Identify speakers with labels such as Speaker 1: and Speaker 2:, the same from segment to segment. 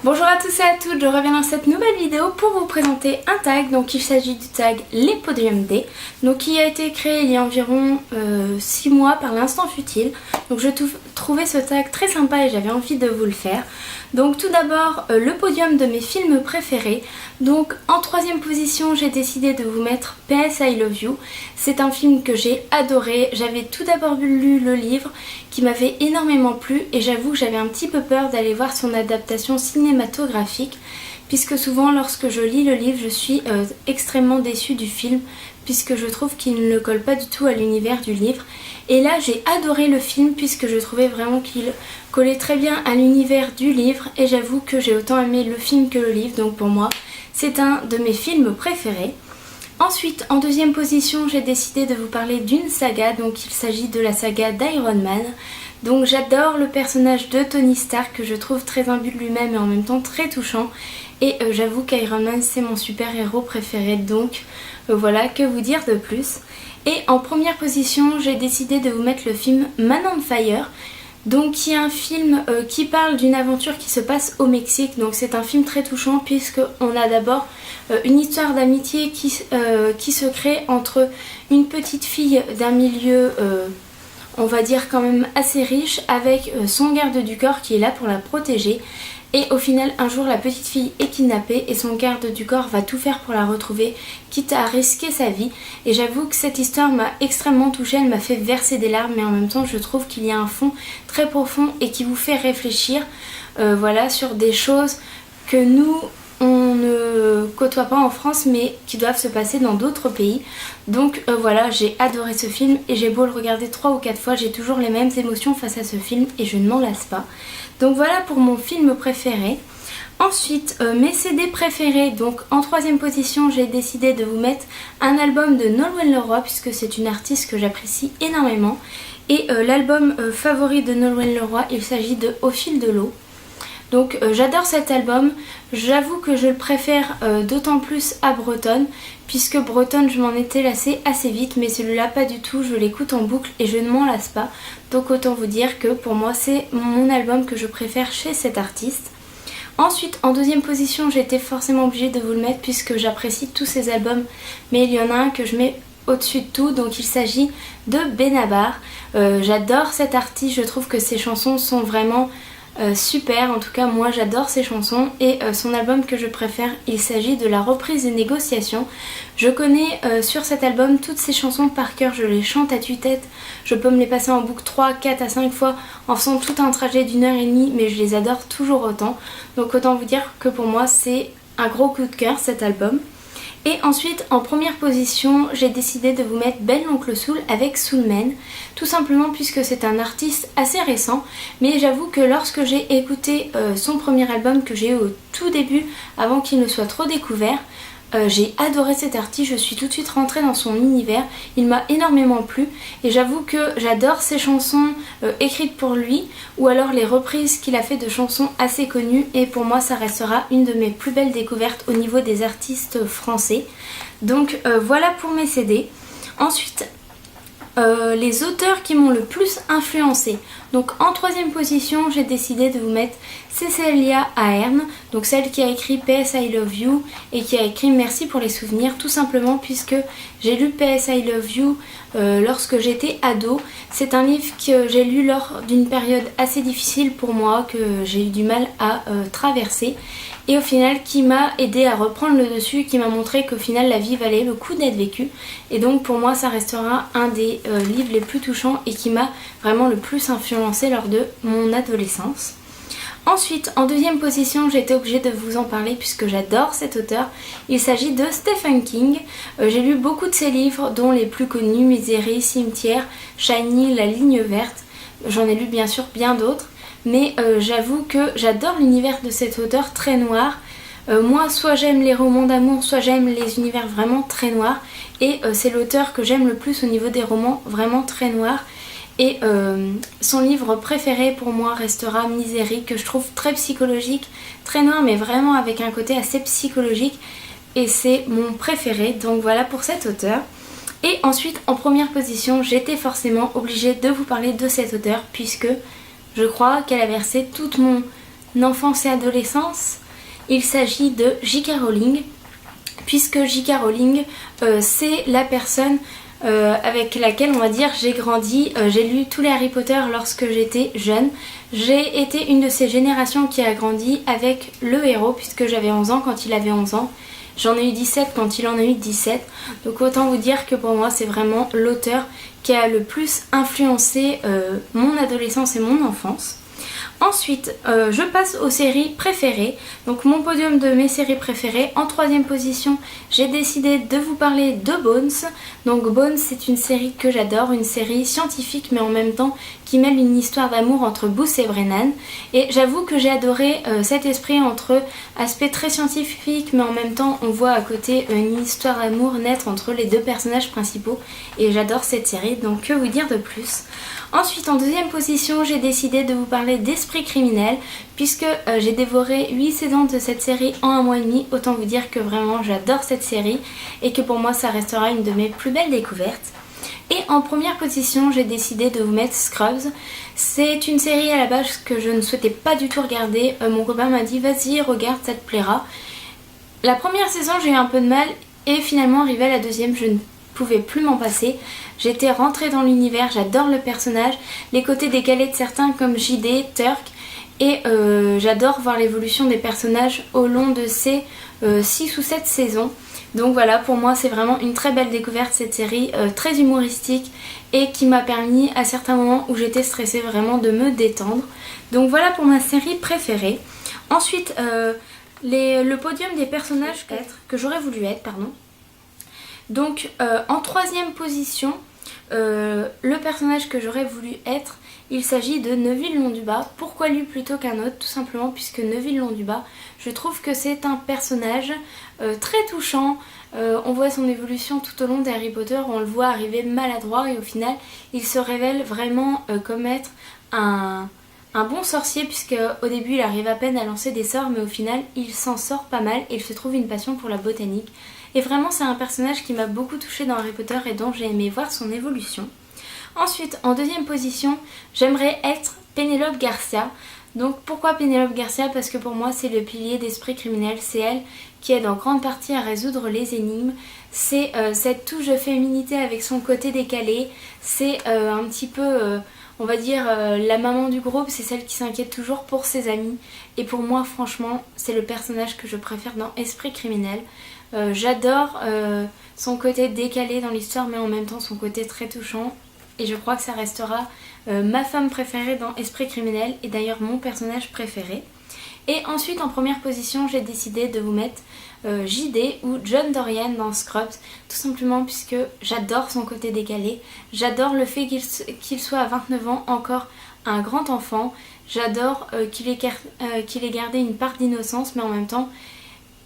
Speaker 1: Bonjour à tous et à toutes, je reviens dans cette nouvelle vidéo pour vous présenter un tag. Donc il s'agit du tag Les Podium Day, donc qui a été créé il y a environ 6 mois par l'Instant Futile. Donc je trouvais ce tag très sympa et j'avais envie de vous le faire. Donc tout d'abord le podium de mes films préférés. Donc en troisième position j'ai décidé de vous mettre PS I Love You. C'est un film que j'ai adoré. J'avais tout d'abord lu le livre qui m'avait énormément plu et j'avoue que j'avais un petit peu peur d'aller voir son adaptation cinématographique, puisque souvent lorsque je lis le livre je suis extrêmement déçue du film, puisque je trouve qu'il ne colle pas du tout à l'univers du livre. Et là j'ai adoré le film puisque je trouvais vraiment qu'il collait très bien à l'univers du livre, et j'avoue que j'ai autant aimé le film que le livre, donc pour moi c'est un de mes films préférés. Ensuite, en deuxième position, j'ai décidé de vous parler d'une saga, donc il s'agit de la saga d'Iron Man. Donc j'adore le personnage de Tony Stark, que je trouve très imbu de lui-même et en même temps très touchant. Et j'avoue qu'Iron Man c'est mon super héros préféré, donc voilà, que vous dire de plus. Et en première position, j'ai décidé de vous mettre le film Man on Fire. Donc qui est un film qui parle d'une aventure qui se passe au Mexique. Donc c'est un film très touchant puisqu'on a d'abord une histoire d'amitié qui se crée entre une petite fille d'un milieu on va dire quand même assez riche avec son garde du corps qui est là pour la protéger. Et au final un jour la petite fille est kidnappée et son garde du corps va tout faire pour la retrouver, quitte à risquer sa vie. Et j'avoue que cette histoire m'a extrêmement touchée, elle m'a fait verser des larmes, mais en même temps je trouve qu'il y a un fond très profond et qui vous fait réfléchir voilà, sur des choses que nous on ne côtoie pas en France mais qui doivent se passer dans d'autres pays. Donc voilà, j'ai adoré ce film et j'ai beau le regarder 3 ou 4 fois, j'ai toujours les mêmes émotions face à ce film et je ne m'en lasse pas. Donc voilà pour mon film préféré. Ensuite mes CD préférés. Donc en troisième position j'ai décidé de vous mettre un album de Nolwenn Leroy puisque c'est une artiste que j'apprécie énormément. Et l'album favori de Nolwenn Leroy, il s'agit de Au fil de l'eau. Donc j'adore cet album, j'avoue que je le préfère d'autant plus à Bretonne, puisque Bretonne je m'en étais lassée assez vite, mais celui-là pas du tout, je l'écoute en boucle et je ne m'en lasse pas. Donc autant vous dire que pour moi c'est mon album que je préfère chez cet artiste. Ensuite en deuxième position j'étais forcément obligée de vous le mettre puisque j'apprécie tous ses albums, mais il y en a un que je mets au-dessus de tout, donc il s'agit de Benabar. J'adore cet artiste, je trouve que ses chansons sont vraiment super, en tout cas moi j'adore ses chansons. Et son album que je préfère, il s'agit de La reprise des négociations. Je connais sur cet album toutes ses chansons par cœur, je les chante à tue-tête, je peux me les passer en boucle 3, 4 à 5 fois en faisant tout un trajet d'1h30, mais je les adore toujours autant. Donc autant vous dire que pour moi c'est un gros coup de cœur cet album. Et ensuite en première position j'ai décidé de vous mettre Ben l'Oncle Soul avec Soulman, tout simplement puisque c'est un artiste assez récent, mais j'avoue que lorsque j'ai écouté son premier album que j'ai eu au tout début avant qu'il ne soit trop découvert, j'ai adoré cet artiste, je suis tout de suite rentrée dans son univers, il m'a énormément plu et j'avoue que j'adore ses chansons écrites pour lui ou alors les reprises qu'il a fait de chansons assez connues, et pour moi ça restera une de mes plus belles découvertes au niveau des artistes français. Donc voilà pour mes CD. Ensuite les auteurs qui m'ont le plus influencé. Donc en troisième position j'ai décidé de vous mettre Cécilia Ahern, donc celle qui a écrit PS I Love You et qui a écrit Merci pour les souvenirs, tout simplement puisque j'ai lu PS I Love You lorsque j'étais ado. C'est un livre que j'ai lu lors d'une période assez difficile pour moi, que j'ai eu du mal à traverser, et au final qui m'a aidé à reprendre le dessus, qui m'a montré qu'au final la vie valait le coup d'être vécue. Et donc pour moi ça restera un des livres les plus touchants et qui m'a vraiment le plus influencé lors de mon adolescence. Ensuite en deuxième position j'ai été obligée de vous en parler puisque j'adore cet auteur. Il s'agit de Stephen King. J'ai lu beaucoup de ses livres dont les plus connus, Misery, Cimetière, Shiny, La ligne verte. J'en ai lu bien sûr bien d'autres. Mais j'avoue que j'adore l'univers de cet auteur très noir. Moi soit j'aime les romans d'amour, soit j'aime les univers vraiment très noirs. Et c'est l'auteur que j'aime le plus au niveau des romans vraiment très noirs. Et son livre préféré pour moi restera Misery, que je trouve très psychologique, très noir mais vraiment avec un côté assez psychologique. Et c'est mon préféré, donc voilà pour cet auteur. Et ensuite en première position j'étais forcément obligée de vous parler de cet auteur puisque je crois qu'elle a versé toute mon enfance et adolescence, il s'agit de J.K. Rowling, puisque J.K. Rowling, c'est la personne avec laquelle, on va dire, j'ai grandi. J'ai lu tous les Harry Potter lorsque j'étais jeune. J'ai été une de ces générations qui a grandi avec le héros, puisque j'avais 11 ans quand il avait 11 ans. J'en ai eu 17 quand il en a eu 17. Donc autant vous dire que pour moi, c'est vraiment l'auteur qui a le plus influencé mon adolescence et mon enfance. Ensuite, je passe aux séries préférées. Donc mon podium de mes séries préférées. En troisième position, j'ai décidé de vous parler de Bones. Donc Bones, c'est une série que j'adore, une série scientifique mais en même temps qui mêle une histoire d'amour entre Booth et Brennan. Et j'avoue que j'ai adoré cet esprit entre aspect très scientifique mais en même temps on voit à côté une histoire d'amour naître entre les deux personnages principaux. Et j'adore cette série, donc que vous dire de plus. Ensuite, en deuxième position, j'ai décidé de vous parler d'Esprit criminel, puisque j'ai dévoré 8 saisons de cette série en un mois et demi. Autant vous dire que vraiment j'adore cette série et que pour moi ça restera une de mes plus belles découvertes. Et en première position, j'ai décidé de vous mettre Scrubs. C'est une série à la base que je ne souhaitais pas du tout regarder. Mon copain m'a dit vas-y regarde, ça te plaira. La première saison j'ai eu un peu de mal et finalement arrivé à la deuxième je ne pouvais plus m'en passer. J'étais rentrée dans l'univers, j'adore le personnage, les côtés décalés de certains comme JD, Turk, et j'adore voir l'évolution des personnages au long de ces 6 ou 7 saisons. Donc voilà, pour moi c'est vraiment une très belle découverte cette série, très humoristique et qui m'a permis à certains moments où j'étais stressée vraiment de me détendre. Donc voilà pour ma série préférée. Ensuite, le podium des personnages que j'aurais voulu être, pardon. Donc en troisième position, le personnage que j'aurais voulu être, il s'agit de Neville Londubat. Pourquoi lui plutôt qu'un autre? Tout simplement puisque Neville Londubat, je trouve que c'est un personnage très touchant. On voit son évolution tout au long des Harry Potter, on le voit arriver maladroit et au final il se révèle vraiment comme être un bon sorcier, puisque au début il arrive à peine à lancer des sorts mais au final il s'en sort pas mal et il se trouve une passion pour la botanique. Et vraiment c'est un personnage qui m'a beaucoup touchée dans Harry Potter et dont j'ai aimé voir son évolution. Ensuite, en deuxième position, j'aimerais être Pénélope Garcia. Donc pourquoi Pénélope Garcia? Parce que pour moi c'est le pilier d'Esprit criminel, c'est elle qui aide en grande partie à résoudre les énigmes. C'est cette touche de féminité avec son côté décalé, c'est un petit peu... on va dire la maman du groupe, c'est celle qui s'inquiète toujours pour ses amis. Et pour moi, franchement, c'est le personnage que je préfère dans Esprit criminel. J'adore son côté décalé dans l'histoire, mais en même temps son côté très touchant. Et je crois que ça restera ma femme préférée dans Esprit criminel, et d'ailleurs mon personnage préféré. Et ensuite, en première position, j'ai décidé de vous mettre JD ou John Dorian dans Scrubs, tout simplement puisque j'adore son côté décalé, j'adore le fait qu'il soit à 29 ans encore un grand enfant, j'adore qu'il ait gardé une part d'innocence mais en même temps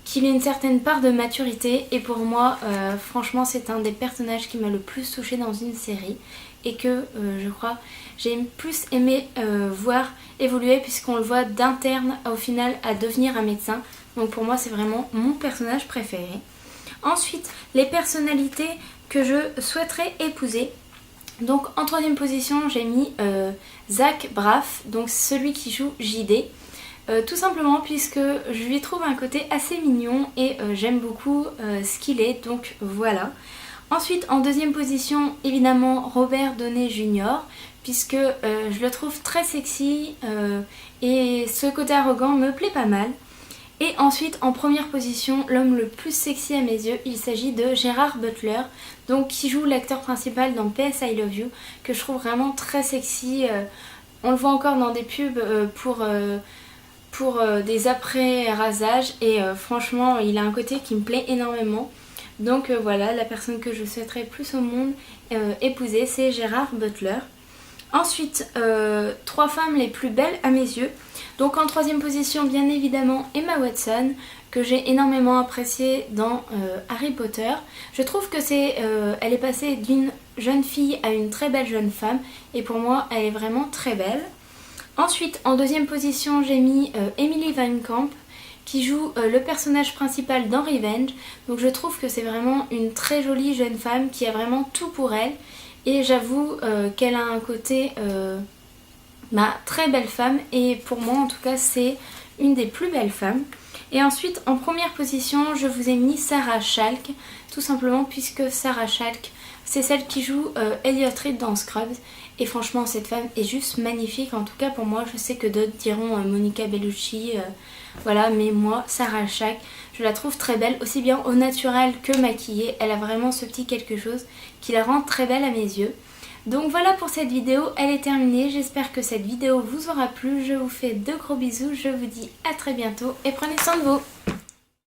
Speaker 1: qu'il ait une certaine part de maturité, et pour moi franchement c'est un des personnages qui m'a le plus touchée dans une série et que je crois j'ai plus aimé voir évoluer, puisqu'on le voit d'interne au final à devenir un médecin. Donc pour moi c'est vraiment mon personnage préféré. Ensuite, les personnalités que je souhaiterais épouser. Donc en troisième position j'ai mis Zach Braff, donc celui qui joue JD. Tout simplement puisque je lui trouve un côté assez mignon et j'aime beaucoup ce qu'il est, donc voilà. Ensuite, en deuxième position, évidemment Robert Downey Jr. puisque je le trouve très sexy et ce côté arrogant me plaît pas mal. Et ensuite, en première position, l'homme le plus sexy à mes yeux, il s'agit de Gerard Butler, donc qui joue l'acteur principal dans PS I Love You, que je trouve vraiment très sexy. On le voit encore dans des pubs pour des après-rasages et franchement, il a un côté qui me plaît énormément. Donc voilà, la personne que je souhaiterais plus au monde épouser, c'est Gerard Butler. Ensuite, 3 femmes les plus belles à mes yeux. Donc en troisième position, bien évidemment, Emma Watson, que j'ai énormément appréciée dans Harry Potter. Je trouve que elle est passée d'une jeune fille à une très belle jeune femme, et pour moi, elle est vraiment très belle. Ensuite, en deuxième position, j'ai mis Emily Van Camp, qui joue le personnage principal dans Revenge. Donc je trouve que c'est vraiment une très jolie jeune femme qui a vraiment tout pour elle. Et j'avoue qu'elle a un côté très belle femme, et pour moi en tout cas c'est une des plus belles femmes. Et ensuite en première position je vous ai mis Sarah Chalke, tout simplement puisque Sarah Chalke c'est celle qui joue Elliot Reed dans Scrubs. Et franchement cette femme est juste magnifique, en tout cas pour moi. Je sais que d'autres diront Monica Bellucci, voilà, mais moi Sarah Chalke, je la trouve très belle, aussi bien au naturel que maquillée. Elle a vraiment ce petit quelque chose qui la rend très belle à mes yeux. Donc voilà pour cette vidéo, elle est terminée. J'espère que cette vidéo vous aura plu. Je vous fais de gros bisous, je vous dis à très bientôt et prenez soin de vous.